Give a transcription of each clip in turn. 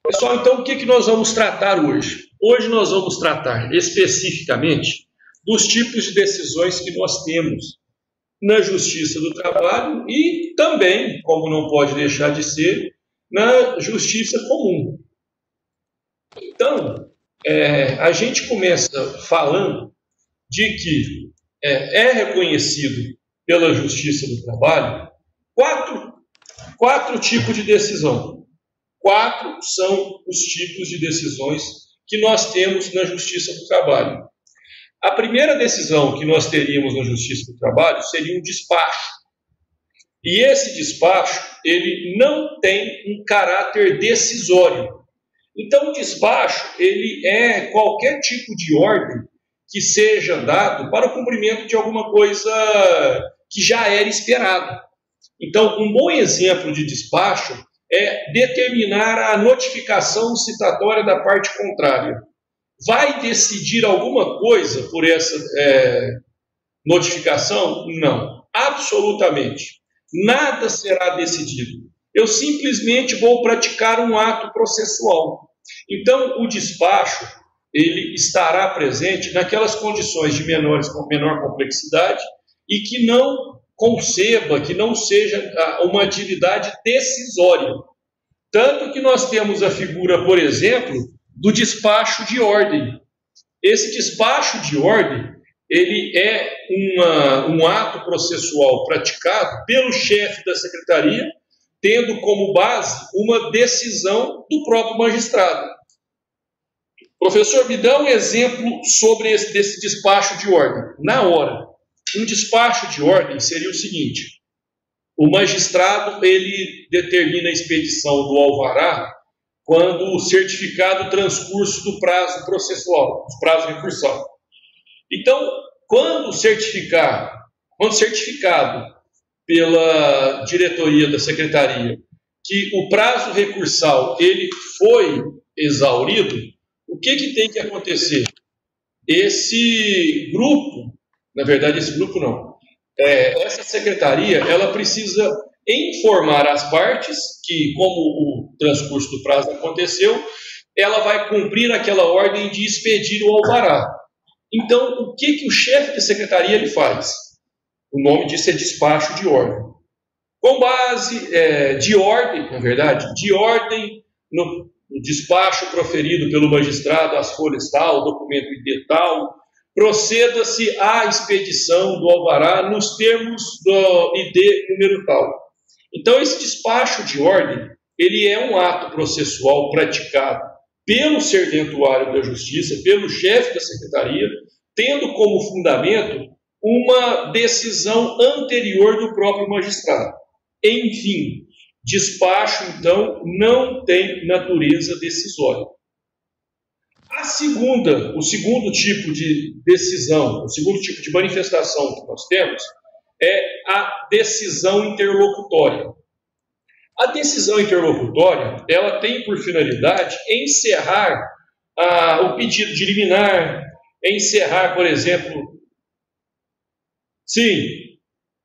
Pessoal, então o que nós vamos tratar hoje? Hoje nós vamos tratar especificamente dos tipos de decisões que nós temos na Justiça do Trabalho e também, como não pode deixar de ser, na Justiça Comum. Então, a gente começa falando de que é reconhecido pela Justiça do Trabalho quatro tipos de decisão. 4 são os tipos de decisões que nós temos na Justiça do Trabalho. A primeira decisão que nós teríamos na Justiça do Trabalho seria um despacho. E esse despacho, ele não tem um caráter decisório. Então, o despacho, ele é qualquer tipo de ordem que seja dado para o cumprimento de alguma coisa que já era esperado. Então, um bom exemplo de despacho é determinar a notificação citatória da parte contrária. Vai decidir alguma coisa por essa notificação? Não, absolutamente. Nada será decidido. Eu simplesmente vou praticar um ato processual. Então, o despacho, ele estará presente naquelas condições de menor complexidade e que não conceba, que não seja uma atividade decisória. Tanto que nós temos a figura, por exemplo, do despacho de ordem. Esse despacho de ordem, ele é um ato processual praticado pelo chefe da secretaria, tendo como base uma decisão do próprio magistrado. Professor, me dá um exemplo sobre desse despacho de ordem. Na hora. Um despacho de ordem seria o seguinte: o magistrado, ele determina a expedição do alvará quando o certificado transcurso do prazo processual, do prazo recursal. Então, quando certificado pela diretoria da secretaria que o prazo recursal ele foi exaurido, o que tem que acontecer? Esse grupo, na verdade esse grupo não, essa secretaria, ela precisa informar as partes que, como o transcurso do prazo aconteceu, ela vai cumprir aquela ordem de expedir o alvará. Então, o que o chefe de secretaria ele faz? O nome disso é despacho de ordem. Com base de ordem, na verdade, de ordem no despacho proferido pelo magistrado, as folhas tal, documento ID tal, proceda-se à expedição do alvará nos termos do ID número tal. Então, esse despacho de ordem, ele é um ato processual praticado pelo serventuário da Justiça, pelo chefe da secretaria, tendo como fundamento uma decisão anterior do próprio magistrado. Enfim, despacho, então, não tem natureza decisória. O segundo tipo de decisão, o segundo tipo de manifestação que nós temos é a decisão interlocutória. A decisão interlocutória, ela tem por finalidade encerrar o pedido de liminar, encerrar, por exemplo, sim,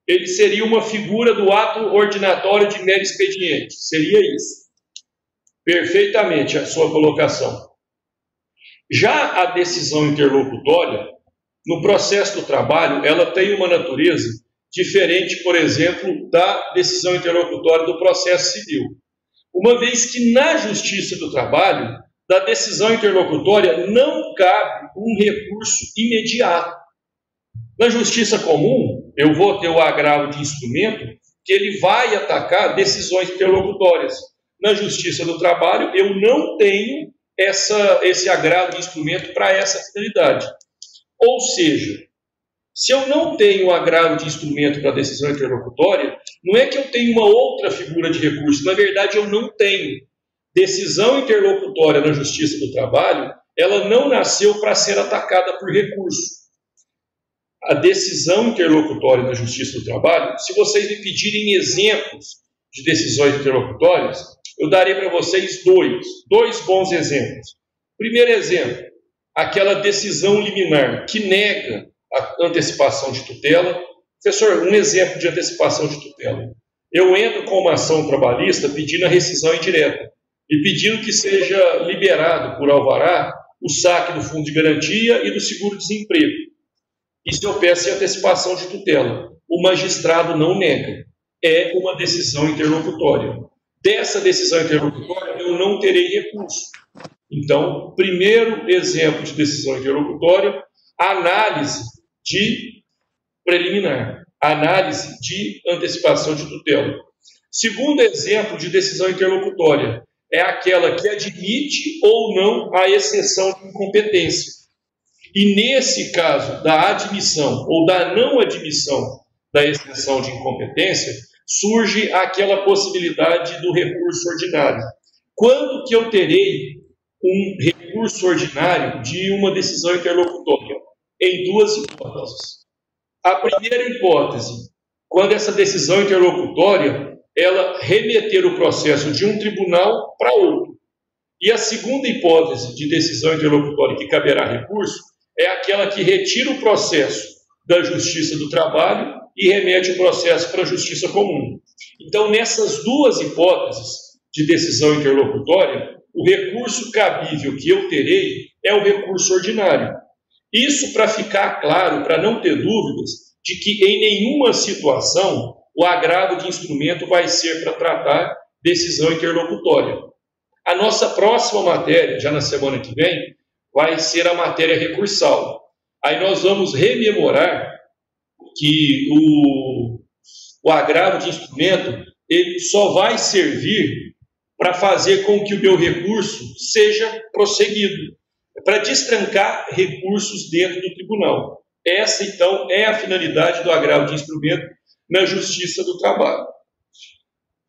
ele seria uma figura do ato ordinatório de mero expediente, seria isso. Perfeitamente a sua colocação. Já a decisão interlocutória, no processo do trabalho, ela tem uma natureza diferente, por exemplo, da decisão interlocutória do processo civil. Uma vez que na Justiça do Trabalho, da decisão interlocutória não cabe um recurso imediato. Na Justiça Comum, eu vou ter o agravo de instrumento que ele vai atacar decisões interlocutórias. Na Justiça do Trabalho, eu não tenho esse agravo de instrumento para essa finalidade. Ou seja, se eu não tenho agravo de instrumento para decisão interlocutória, não é que eu tenho uma outra figura de recurso, na verdade eu não tenho. Decisão interlocutória na Justiça do Trabalho, ela não nasceu para ser atacada por recurso. A decisão interlocutória na Justiça do Trabalho, se vocês me pedirem exemplos de decisões interlocutórias, eu darei para vocês dois bons exemplos. Primeiro exemplo, aquela decisão liminar que nega a antecipação de tutela. Professor, um exemplo de antecipação de tutela. eu entro com uma ação trabalhista pedindo a rescisão indireta e pedindo que seja liberado por alvará o saque do fundo de garantia e do seguro-desemprego. Isso eu peço em antecipação de tutela. O magistrado não nega. É uma decisão interlocutória. Dessa decisão interlocutória, eu não terei recurso. Então, primeiro exemplo de decisão interlocutória, análise de preliminar, análise de antecipação de tutela. Segundo exemplo de decisão interlocutória, é aquela que admite ou não a exceção de incompetência. E nesse caso da admissão ou da não admissão da exceção de incompetência, surge aquela possibilidade do recurso ordinário. Quando que eu terei um recurso ordinário de uma decisão interlocutória? Em duas hipóteses. A primeira hipótese, quando essa decisão interlocutória, ela remeter o processo de um tribunal para outro. E a segunda hipótese de decisão interlocutória que caberá recurso é aquela que retira o processo da Justiça do Trabalho e remete o processo para a Justiça Comum. Então, nessas duas hipóteses de decisão interlocutória, o recurso cabível que eu terei é o recurso ordinário. Isso para ficar claro, para não ter dúvidas, de que em nenhuma situação o agravo de instrumento vai ser para tratar decisão interlocutória. A nossa próxima matéria, já na semana que vem, vai ser a matéria recursal. Aí nós vamos rememorar que o agravo de instrumento ele só vai servir para fazer com que o meu recurso seja prosseguido, para destrancar recursos dentro do tribunal. Essa, então, é a finalidade do agravo de instrumento na Justiça do Trabalho.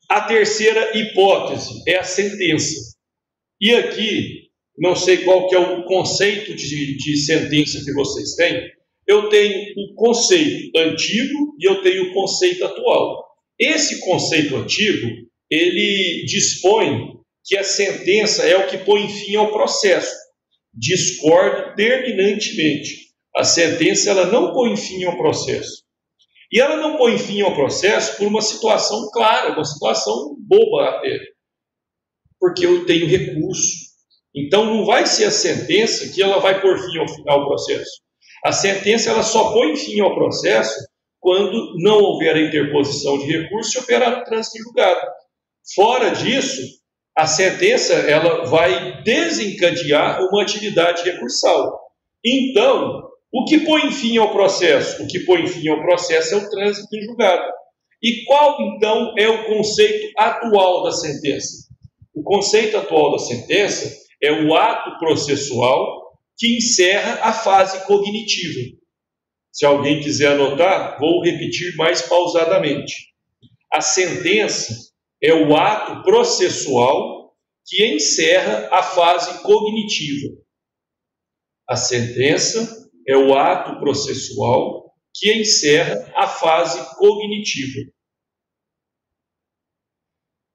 A terceira hipótese é a sentença. E aqui, não sei qual que é o conceito de sentença que vocês têm, eu tenho o conceito antigo e eu tenho o conceito atual. Esse conceito antigo, ele dispõe que a sentença é o que põe fim ao processo. Discordo terminantemente. A sentença ela não põe fim ao processo. E ela não põe fim ao processo por uma situação clara, uma situação boba até. Porque eu tenho recurso. Então não vai ser a sentença que ela vai pôr fim ao processo. A sentença ela só põe fim ao processo quando não houver a interposição de recurso e operar no trânsito em julgado. Fora disso, a sentença ela vai desencadear uma atividade recursal. Então, o que põe fim ao processo? O que põe fim ao processo é o trânsito em julgado. E qual, então, é o conceito atual da sentença? O conceito atual da sentença é o ato processual que encerra a fase cognitiva. Se alguém quiser anotar, vou repetir mais pausadamente. A sentença é o ato processual que encerra a fase cognitiva. A sentença é o ato processual que encerra a fase cognitiva.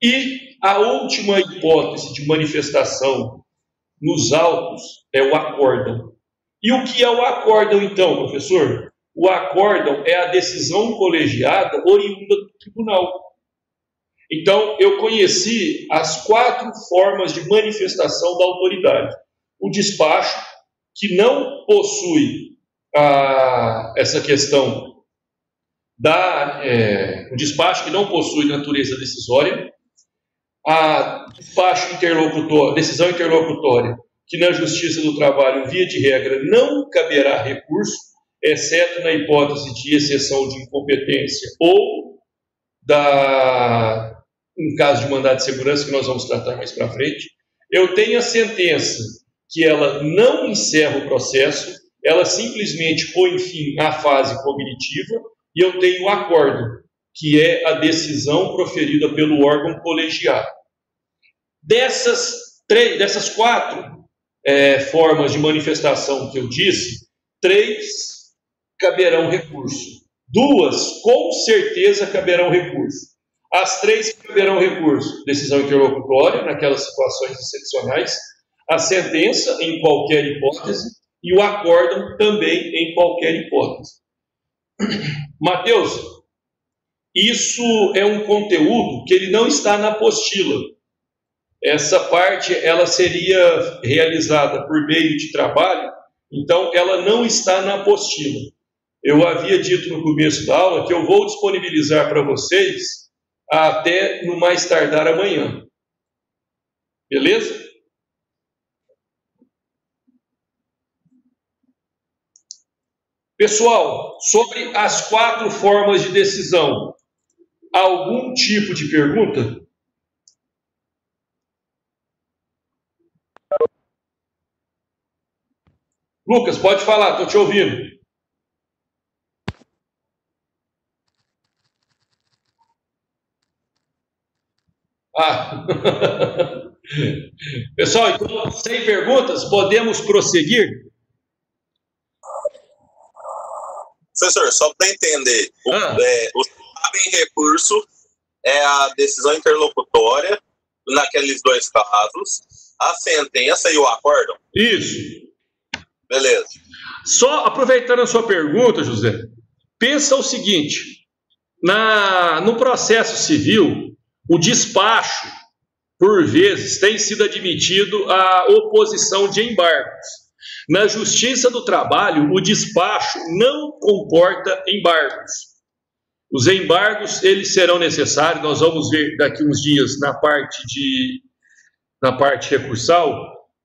E a última hipótese de manifestação nos autos é o acórdão. E o que é o acórdão, então, professor? O acórdão é a decisão colegiada oriunda do tribunal. Então, eu conheci as 4 formas de manifestação da autoridade. O despacho, que não possui essa questão o despacho que não possui natureza decisória, a despacho interlocutório, decisão interlocutória, que na Justiça do Trabalho, via de regra, não caberá recurso, exceto na hipótese de exceção de incompetência ou em caso de mandado de segurança, que nós vamos tratar mais para frente. Eu tenho a sentença que ela não encerra o processo, ela simplesmente põe fim à fase cognitiva, e eu tenho o acórdão, que é a decisão proferida pelo órgão colegiado. Dessas 4 formas de manifestação que eu disse, 3 caberão recurso. 2, com certeza, caberão recurso. As 3 que caberão recurso: decisão interlocutória, naquelas situações excepcionais, a sentença, em qualquer hipótese, e o acórdão também em qualquer hipótese. Mateus, isso é um conteúdo que ele não está na apostila. Essa parte, ela seria realizada por meio de trabalho, então ela não está na apostila. Eu havia dito no começo da aula que eu vou disponibilizar para vocês até no mais tardar amanhã. Beleza? Pessoal, sobre as 4 formas de decisão, algum tipo de pergunta? Lucas, pode falar, estou te ouvindo. Pessoal, então, sem perguntas, podemos prosseguir? Professor, só para entender, o em recurso é a decisão interlocutória naqueles 2 casos, a sentença e o acórdão? Isso. Beleza. Só aproveitando a sua pergunta, José, pensa o seguinte, no processo civil, o despacho, por vezes, tem sido admitido a oposição de embargos. Na Justiça do Trabalho, o despacho não comporta embargos. Os embargos, eles serão necessários, nós vamos ver daqui uns dias na parte recursal.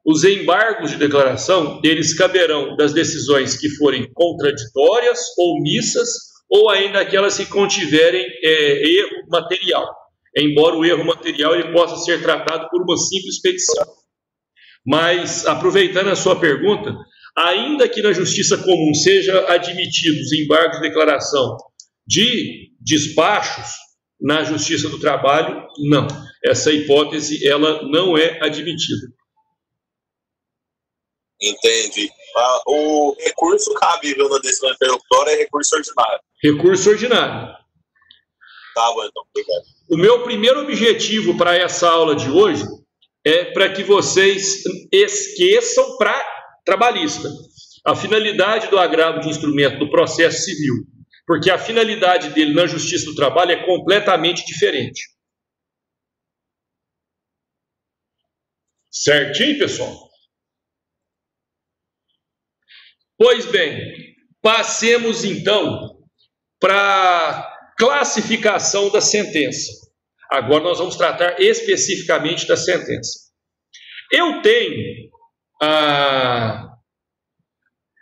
Os embargos de declaração, eles caberão das decisões que forem contraditórias, omissas, ou ainda aquelas que contiverem erro material. Embora o erro material ele possa ser tratado por uma simples petição. Mas, aproveitando a sua pergunta, ainda que na justiça comum seja admitidos embargos de declaração de despachos, na Justiça do Trabalho, não. Essa hipótese, ela não é admitida. Entendi. O recurso cabível na decisão interlocutória é recurso ordinário. Recurso ordinário. Tá bom, então, obrigado. O meu primeiro objetivo para essa aula de hoje é para que vocês esqueçam para trabalhista a finalidade do agravo de instrumento do processo civil, porque a finalidade dele na Justiça do Trabalho é completamente diferente. Certinho, pessoal? Pois bem, passemos então para a classificação da sentença. Agora nós vamos tratar especificamente da sentença. Eu tenho,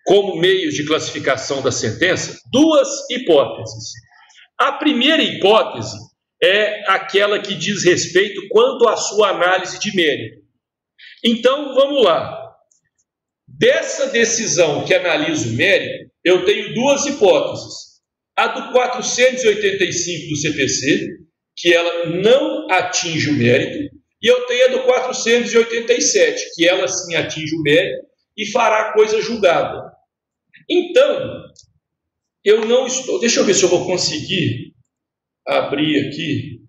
como meios de classificação da sentença, 2 hipóteses. A primeira hipótese é aquela que diz respeito quanto à sua análise de mérito. Então, vamos lá. Dessa decisão que analisa o mérito, eu tenho 2 hipóteses. A do 485 do CPC, que ela não atinge o mérito, e eu tenho a do 487, que ela sim atinge o mérito e fará coisa julgada. Então, eu não estou... Deixa eu ver se eu vou conseguir abrir aqui.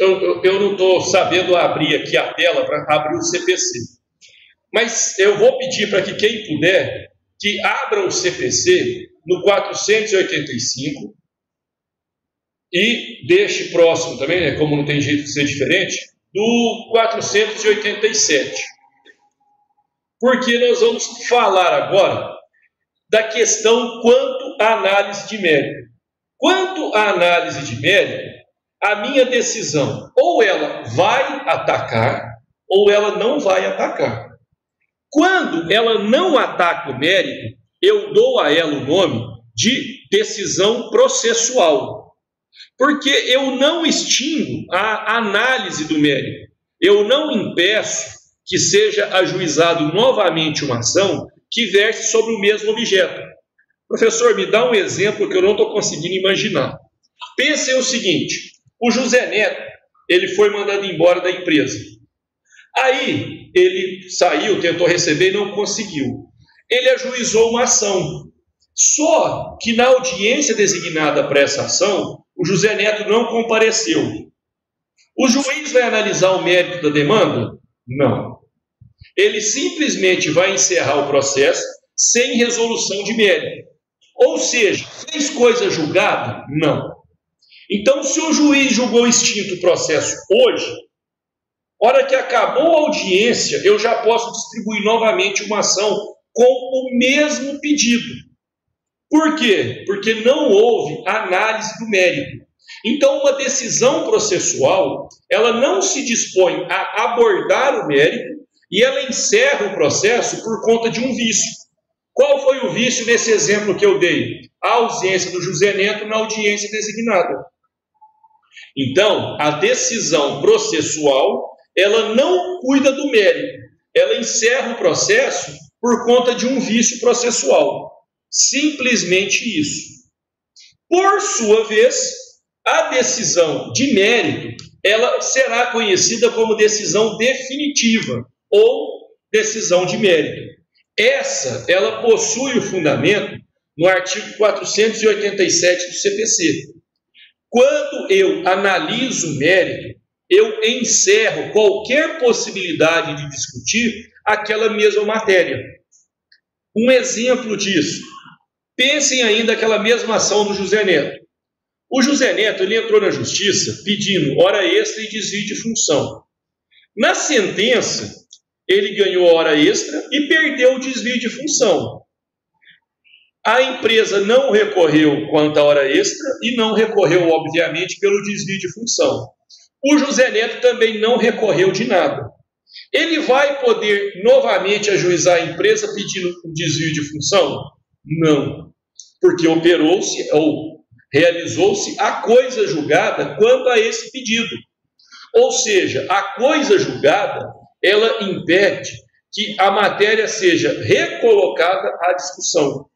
Eu não estou sabendo abrir aqui a tela para abrir o CPC. Mas eu vou pedir para que quem puder, que abra o CPC no 485 e deixe próximo também, né, como não tem jeito de ser diferente, do 487. Porque nós vamos falar agora da questão quanto à análise de mérito. Quanto à análise de mérito, a minha decisão, ou ela vai atacar, ou ela não vai atacar. Quando ela não ataca o mérito, eu dou a ela o nome de decisão processual. Porque eu não extingo a análise do mérito. Eu não impeço que seja ajuizado novamente uma ação que verse sobre o mesmo objeto. Professor, me dá um exemplo que eu não estou conseguindo imaginar. Pensem o seguinte, o José Neto, ele foi mandado embora da empresa. Aí, ele saiu, tentou receber e não conseguiu. Ele ajuizou uma ação. Só que na audiência designada para essa ação, o José Neto não compareceu. O juiz vai analisar o mérito da demanda? Não. Ele simplesmente vai encerrar o processo sem resolução de mérito. Ou seja, fez coisa julgada? Não. Então, se o juiz julgou extinto o processo hoje, hora que acabou a audiência, eu já posso distribuir novamente uma ação com o mesmo pedido. Por quê? Porque não houve análise do mérito. Então, uma decisão processual, ela não se dispõe a abordar o mérito e ela encerra o processo por conta de um vício. Qual foi o vício nesse exemplo que eu dei? A ausência do José Neto na audiência designada. Então, a decisão processual, ela não cuida do mérito, ela encerra o processo por conta de um vício processual. Simplesmente isso. Por sua vez, a decisão de mérito, ela será conhecida como decisão definitiva ou decisão de mérito. Ela possui o fundamento no artigo 487 do CPC. Quando eu analiso o mérito, eu encerro qualquer possibilidade de discutir aquela mesma matéria. Um exemplo disso, pensem ainda aquela mesma ação do José Neto. O José Neto, ele entrou na justiça pedindo hora extra e desvio de função. Na sentença, ele ganhou hora extra e perdeu o desvio de função. A empresa não recorreu quanto à hora extra e não recorreu, obviamente, pelo desvio de função. O José Neto também não recorreu de nada. Ele vai poder novamente ajuizar a empresa pedindo um desvio de função? Não, porque operou-se ou realizou-se a coisa julgada quanto a esse pedido. Ou seja, a coisa julgada, ela impede que a matéria seja recolocada à discussão.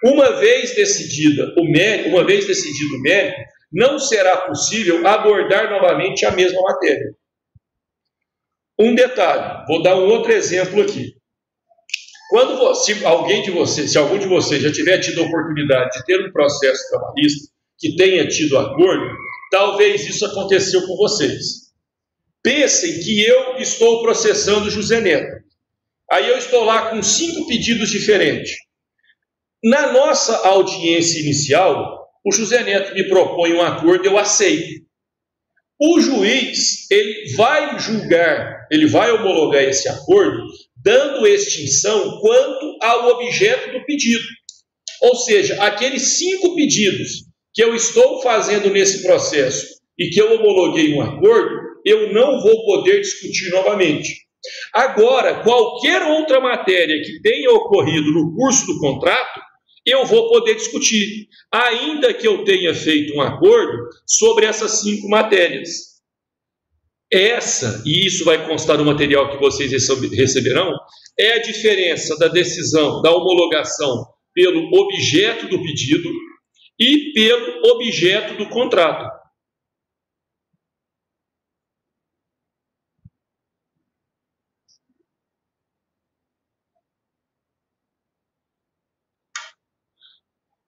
Uma vez decidido o mérito, não será possível abordar novamente a mesma matéria. Um detalhe, vou dar um outro exemplo aqui. Se algum de vocês já tiver tido a oportunidade de ter um processo trabalhista que tenha tido acordo, talvez isso aconteceu com vocês. Pensem que eu estou processando José Neto. Aí eu estou lá com 5 pedidos diferentes. Na nossa audiência inicial, o José Neto me propõe um acordo, eu aceito. O juiz, ele vai julgar, ele vai homologar esse acordo, dando extinção quanto ao objeto do pedido. Ou seja, aqueles 5 pedidos que eu estou fazendo nesse processo e que eu homologuei um acordo, eu não vou poder discutir novamente. Agora, qualquer outra matéria que tenha ocorrido no curso do contrato, eu vou poder discutir, ainda que eu tenha feito um acordo sobre essas 5 matérias. E isso vai constar no material que vocês receberão, é a diferença da decisão, da homologação pelo objeto do pedido e pelo objeto do contrato.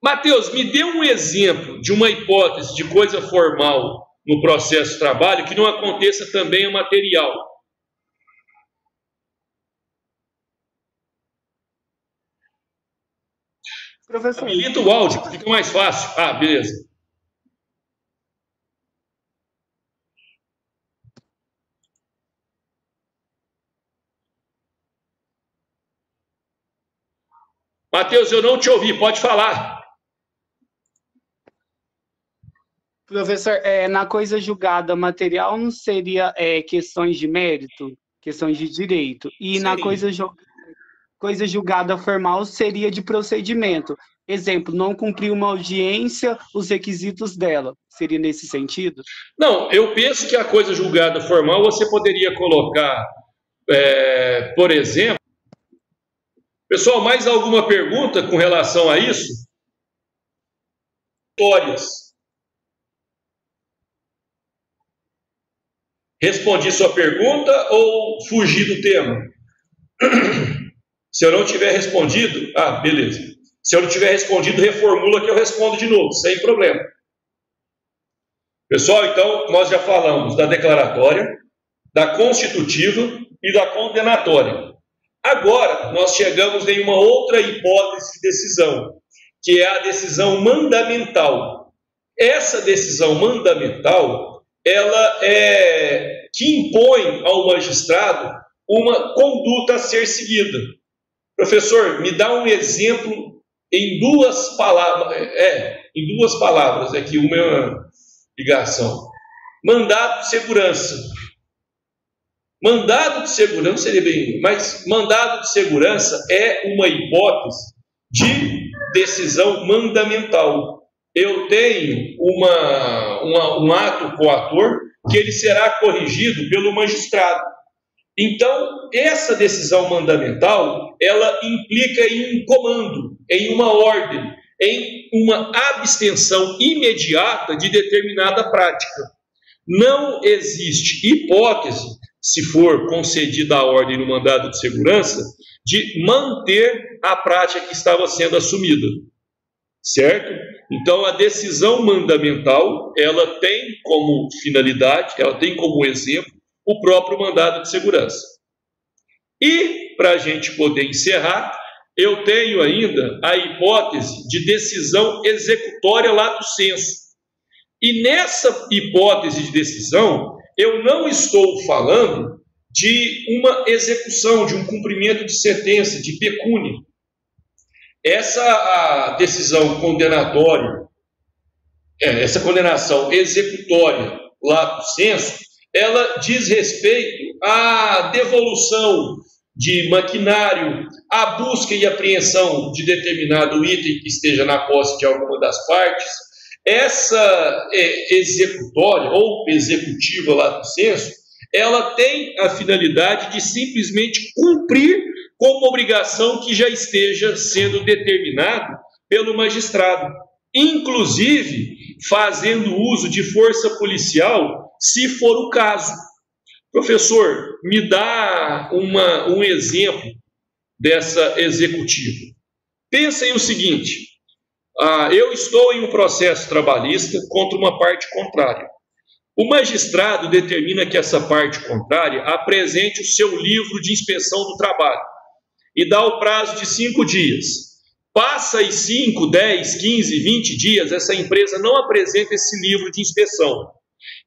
Matheus, me dê um exemplo de uma hipótese de coisa formal no processo de trabalho que não aconteça também a material. Professor. Habilita o áudio, fica mais fácil. Ah, beleza. Matheus, eu não te ouvi, pode falar. Professor, na coisa julgada material não seria questões de mérito, questões de direito. E seria. Na coisa julgada formal seria de procedimento. Exemplo, não cumpriu uma audiência, os requisitos dela. Seria nesse sentido? Não, eu penso que a coisa julgada formal você poderia colocar, por exemplo... Pessoal, mais alguma pergunta com relação a isso? Histórias. Respondi sua pergunta ou fugi do tema? Se eu não tiver respondido, beleza. Se eu não tiver respondido, reformula que eu respondo de novo, sem problema. Pessoal, então, nós já falamos da declaratória, da constitutiva e da condenatória. Agora, nós chegamos em uma outra hipótese de decisão, que é a decisão mandamental. Essa decisão mandamental, ela é que impõe ao magistrado uma conduta a ser seguida. Professor, me dá um exemplo em duas palavras. Em duas palavras, aqui uma ligação. Mandado de segurança. Mandado de segurança seria bem, mas mandado de segurança é uma hipótese de decisão mandamental. Eu tenho um ato coator que ele será corrigido pelo magistrado. Então, essa decisão mandamental, ela implica em um comando, em uma ordem, em uma abstenção imediata de determinada prática. Não existe hipótese, se for concedida a ordem no mandado de segurança, de manter a prática que estava sendo assumida. Certo? Então, a decisão mandamental, ela tem como finalidade, ela tem como exemplo, o próprio mandado de segurança. E, para a gente poder encerrar, eu tenho ainda a hipótese de decisão executória lato sensu. E nessa hipótese de decisão, eu não estou falando de uma execução, de um cumprimento de sentença, de pecúnia. Essa a decisão condenatória, essa condenação executória lato sensu, ela diz respeito à devolução de maquinário, à busca e apreensão de determinado item que esteja na posse de alguma das partes. Essa executória ou executiva lato sensu, ela tem a finalidade de simplesmente cumprir com uma obrigação que já esteja sendo determinada pelo magistrado, inclusive fazendo uso de força policial, se for o caso. Professor, me dá um exemplo dessa executiva. Pensem o seguinte, eu estou em um processo trabalhista contra uma parte contrária. O magistrado determina que essa parte contrária apresente o seu livro de inspeção do trabalho e dá o prazo de 5 dias. Passa aí 5, 10, 15, 20 dias, essa empresa não apresenta esse livro de inspeção.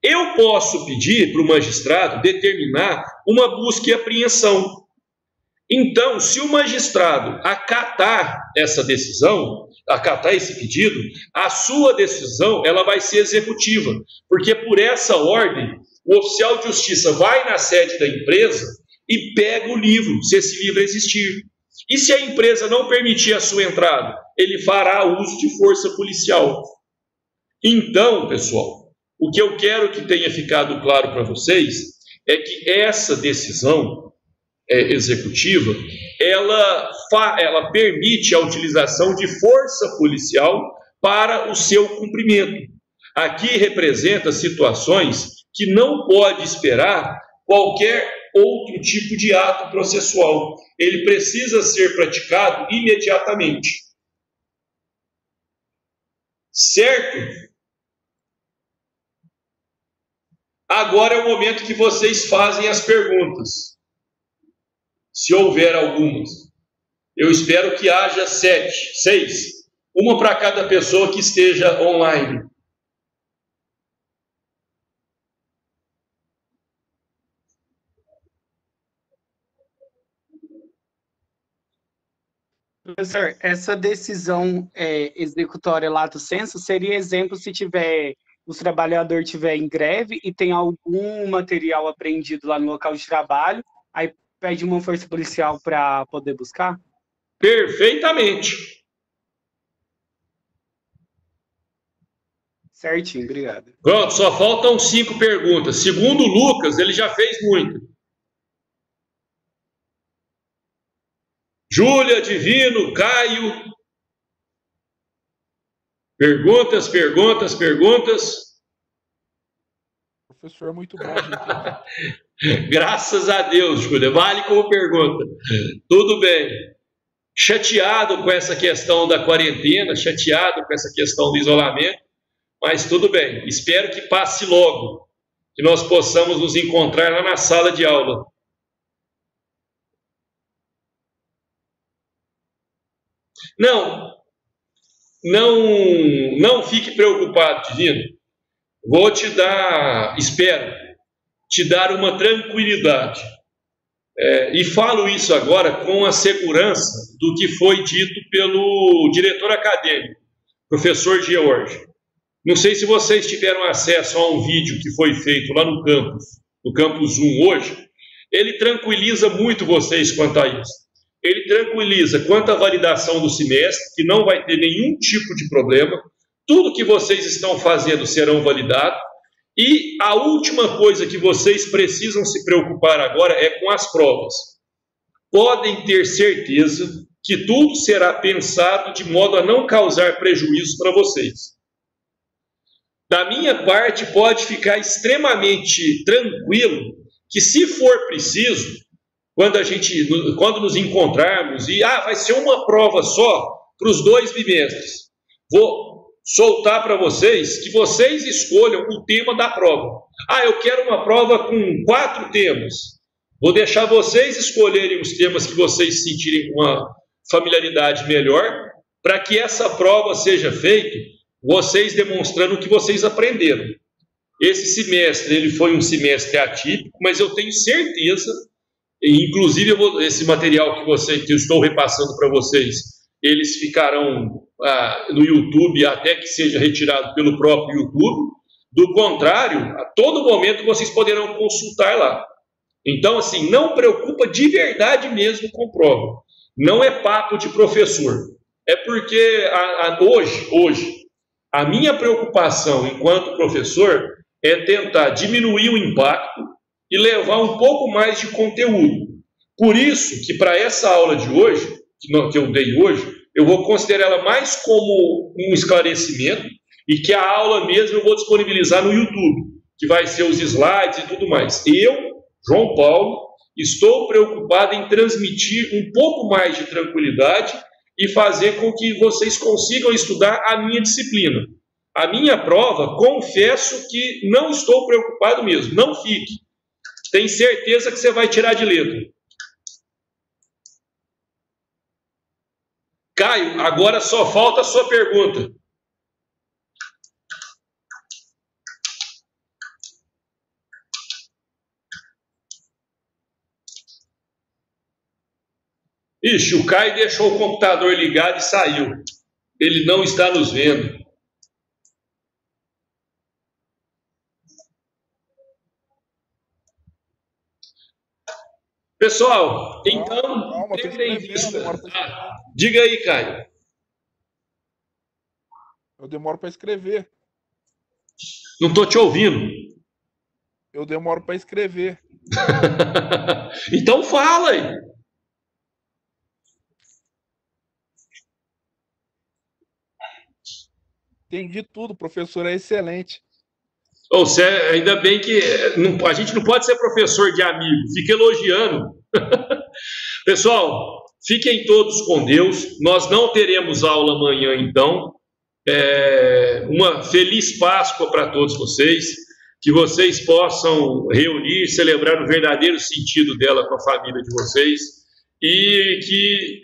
Eu posso pedir para o magistrado determinar uma busca e apreensão. Então, se o magistrado acatar essa decisão, acatar esse pedido, a sua decisão ela vai ser executiva, porque por essa ordem, o oficial de justiça vai na sede da empresa e pega o livro, se esse livro existir. E se a empresa não permitir a sua entrada, ele fará uso de força policial. Então, pessoal, o que eu quero que tenha ficado claro para vocês é que essa decisão executiva, ela permite a utilização de força policial para o seu cumprimento. Aqui representa situações que não pode esperar qualquer outro tipo de ato processual. Ele precisa ser praticado imediatamente. Certo? Agora é o momento que vocês fazem as perguntas. Se houver algumas. Eu espero que haja 6. Uma para cada pessoa que esteja online. Professor, essa decisão executória lato sensu seria exemplo se o trabalhador tiver em greve e tem algum material apreendido lá no local de trabalho, aí pede uma força policial para poder buscar? Perfeitamente. Certinho, obrigado. Pronto, só faltam 5 perguntas. Segundo o Lucas, ele já fez muito. Júlia, Divino, Caio. Perguntas. Professor, muito bom, gente. Graças a Deus, Júlia. Vale como pergunta. Tudo bem. Chateado com essa questão da quarentena, chateado com essa questão do isolamento, mas tudo bem. Espero que passe logo, que nós possamos nos encontrar lá na sala de aula. Não fique preocupado, Divino. Vou te dar, espero, te dar uma tranquilidade. E falo isso agora com a segurança do que foi dito pelo diretor acadêmico, professor George. Não sei se vocês tiveram acesso a um vídeo que foi feito lá no campus 1 hoje. Ele tranquiliza muito vocês quanto a isso. Ele tranquiliza quanto à validação do semestre, que não vai ter nenhum tipo de problema. Tudo que vocês estão fazendo serão validados. E a última coisa que vocês precisam se preocupar agora é com as provas. Podem ter certeza que tudo será pensado de modo a não causar prejuízo para vocês. Da minha parte, pode ficar extremamente tranquilo que, se for preciso, quando nos encontrarmos, vai ser uma prova só para os 2 bimestres, vou soltar para vocês que vocês escolham o tema da prova. Eu quero uma prova com 4 temas. Vou deixar vocês escolherem os temas que vocês sentirem uma familiaridade melhor, para que essa prova seja feita, vocês demonstrando o que vocês aprenderam. Esse semestre, ele foi um semestre atípico, mas eu tenho certeza, inclusive esse material que eu estou repassando para vocês, eles ficarão no YouTube até que seja retirado pelo próprio YouTube. Do contrário, a todo momento vocês poderão consultar lá. Então, assim, não preocupa de verdade mesmo com prova. Não é papo de professor. É porque hoje, a minha preocupação enquanto professor é tentar diminuir o impacto e levar um pouco mais de conteúdo. Por isso que para essa aula de hoje, que eu dei hoje, eu vou considerar ela mais como um esclarecimento, e que a aula mesmo eu vou disponibilizar no YouTube, que vai ser os slides e tudo mais. Eu, João Paulo, estou preocupado em transmitir um pouco mais de tranquilidade e fazer com que vocês consigam estudar a minha disciplina. A minha prova, confesso que não estou preocupado mesmo, não fique. Tem certeza que você vai tirar de letra. Caio, agora só falta a sua pergunta. Ixi, o Caio deixou o computador ligado e saiu. Ele não está nos vendo. Pessoal, então, diga aí, Caio. Eu demoro para escrever. Não estou te ouvindo. Eu demoro para escrever. Então fala aí. Entendi tudo, o professor é excelente. Ainda bem que a gente não pode ser professor de amigo, fica elogiando. Pessoal, fiquem todos com Deus. Nós não teremos aula amanhã, então. Uma feliz Páscoa para todos vocês. Que vocês possam reunir, celebrar o verdadeiro sentido dela com a família de vocês. E que